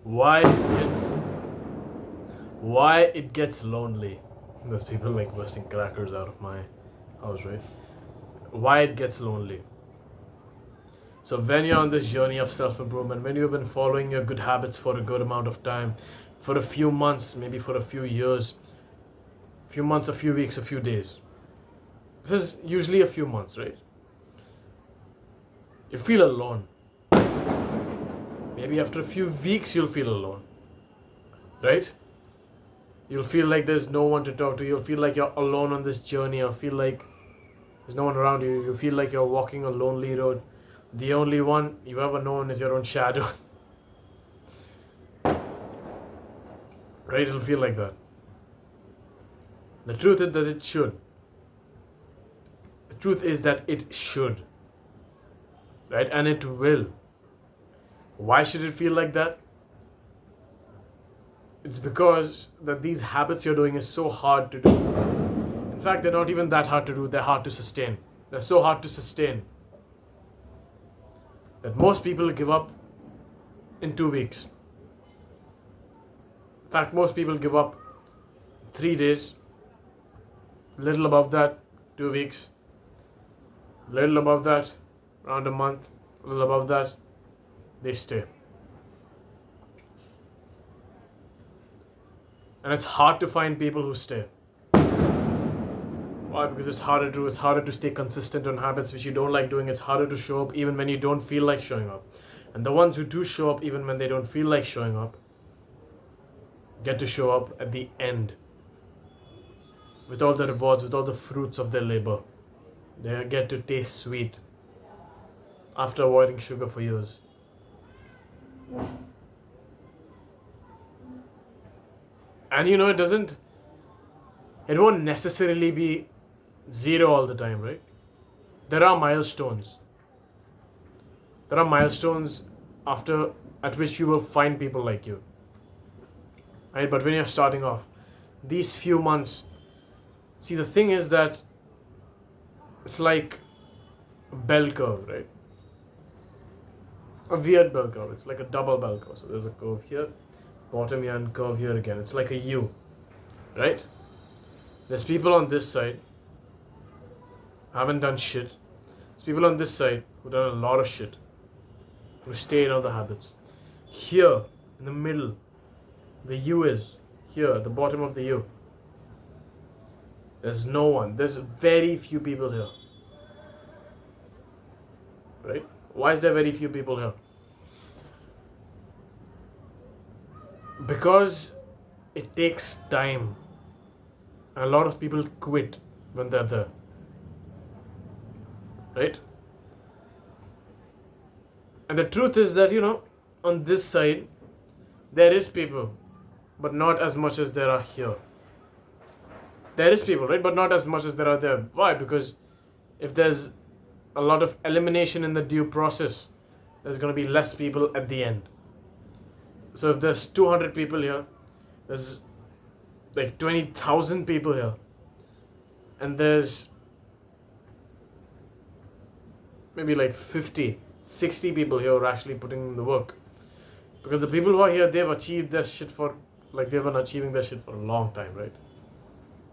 Why it gets why it gets lonely. There's people like bursting crackers out of my house, right? Why it gets lonely. So when you're on this journey of self-improvement, when you've been following your good habits for a good amount of time, for a few months, maybe for a few years, few months, a few weeks, a few days. This is usually a few months, right? You feel alone. Maybe after a few weeks you'll feel alone, right? You'll feel like there's no one to talk to. You'll feel like you're alone on this journey. You'll feel like there's no one around you. You feel like you're walking a lonely road. The only one you've ever known is your own shadow. Right? It'll feel like that. The truth is that it should. The truth is that it should. Right? And it will. Why should it feel like that? It's because that these habits you're doing is so hard to do. In fact, they're not even that hard to do, they're hard to sustain. They're so hard to sustain that most people give up in 2 weeks. In fact, most people give up 3 days, little above that, 2 weeks, little above that, around a month, a little above that, they stay. And it's hard to find people who stay. Why? Because it's harder to stay consistent on habits which you don't like doing. It's harder to show up even when you don't feel like showing up. And the ones who do show up even when they don't feel like showing up get to show up at the end with all the rewards, with all the fruits of their labor. They get to taste sweet after avoiding sugar for years. And it won't necessarily be zero all the time, right? There are milestones. There are milestones after at which you will find people like you. Right? But when you're starting off, these few months, see, the thing is that it's like a bell curve, right? A weird bell curve. It's like a double bell curve. So there's a curve here, bottom here, and curve here again. It's like a U, right? There's people on this side who haven't done shit. There's people on this side who've done a lot of shit, who stay in all the habits. Here, in the middle, the U is here, the bottom of the U. There's no one. There's very few people here. Right? Why is there very few people here? Because it takes time. A lot of people quit when they're there. Right? And the truth is that, on this side, there is people, but not as much as there are here. There is people, right? But not as much as there are there. Why? Because if there's a lot of elimination in the due process, there's going to be less people at the end. So if there's 200 people here, there's like 20,000 people here, and there's maybe like 50, 60 people here who are actually putting in the work. Because the people who are here, they've achieved their shit they've been achieving their shit for a long time, right?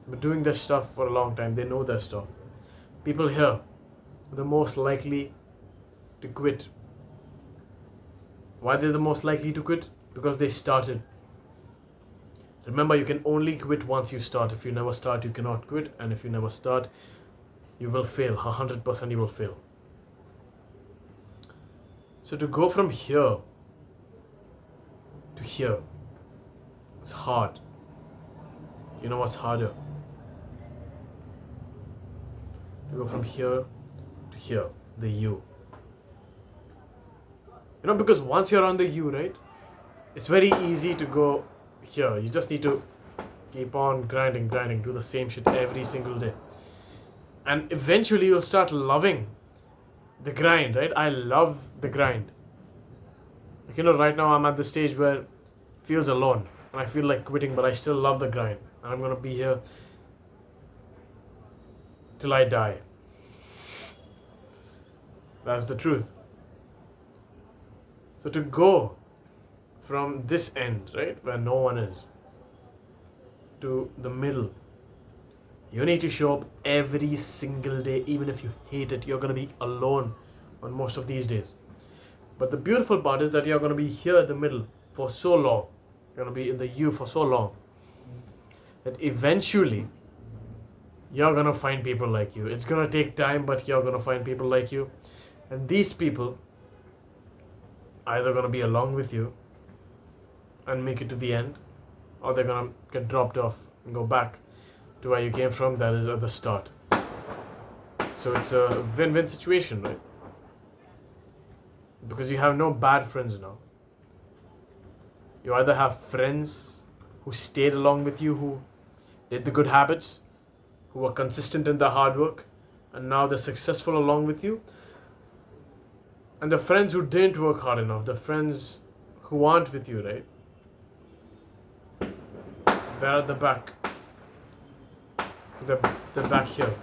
They've been doing their stuff for a long time. They know their stuff. People here are the most likely to quit. Why are they the most likely to quit? Because they started. Remember, you can only quit once you start. If you never start, you cannot quit. And if you never start, you will fail. 100% you will fail. So to go from here to here, it's hard. You know what's harder? To go from here to here, the U. Because once you're on the U, right, it's very easy to go here. You just need to keep on grinding, do the same shit every single day. And eventually you'll start loving the grind, right? I love the grind. Right now I'm at the stage where it feels alone and I feel like quitting, but I still love the grind. And I'm going to be here till I die. That's the truth. So to go from this end, right, where no one is, to the middle. You need to show up every single day, even if you hate it. You're going to be alone on most of these days. But the beautiful part is that you're going to be here in the middle for so long. You're going to be in the U for so long that eventually you're going to find people like you. It's going to take time, but you're going to find people like you. And these people either going to be along with you and make it to the end, or they're going to get dropped off and go back to where you came from, that is at the start. So it's a win-win situation, right? Because you have no bad friends now. You either have friends who stayed along with you, who did the good habits, who were consistent in their hard work, and now they're successful along with you. And the friends who didn't work hard enough, the friends who aren't with you, right? They're at the back. They're back here.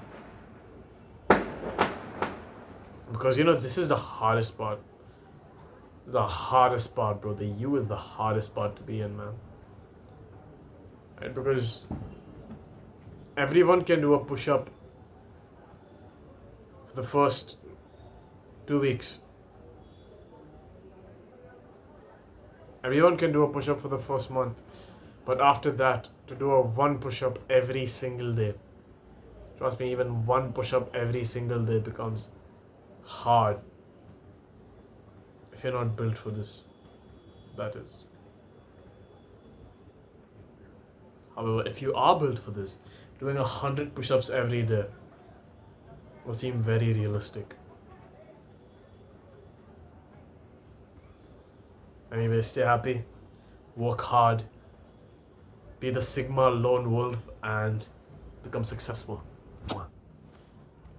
Because this is the hardest part. The hardest part, bro. The U is the hardest part to be in, man. Right? Because everyone can do a push-up for the first 2 weeks. Everyone can do a push-up for the first month. But after that, to do a one push-up every single day, trust me, even one push-up every single day becomes hard. If you're not built for this, that is. However, if you are built for this, doing 100 push-ups every day will seem very realistic. Anyway, stay happy, work hard, be the Sigma lone wolf, and become successful.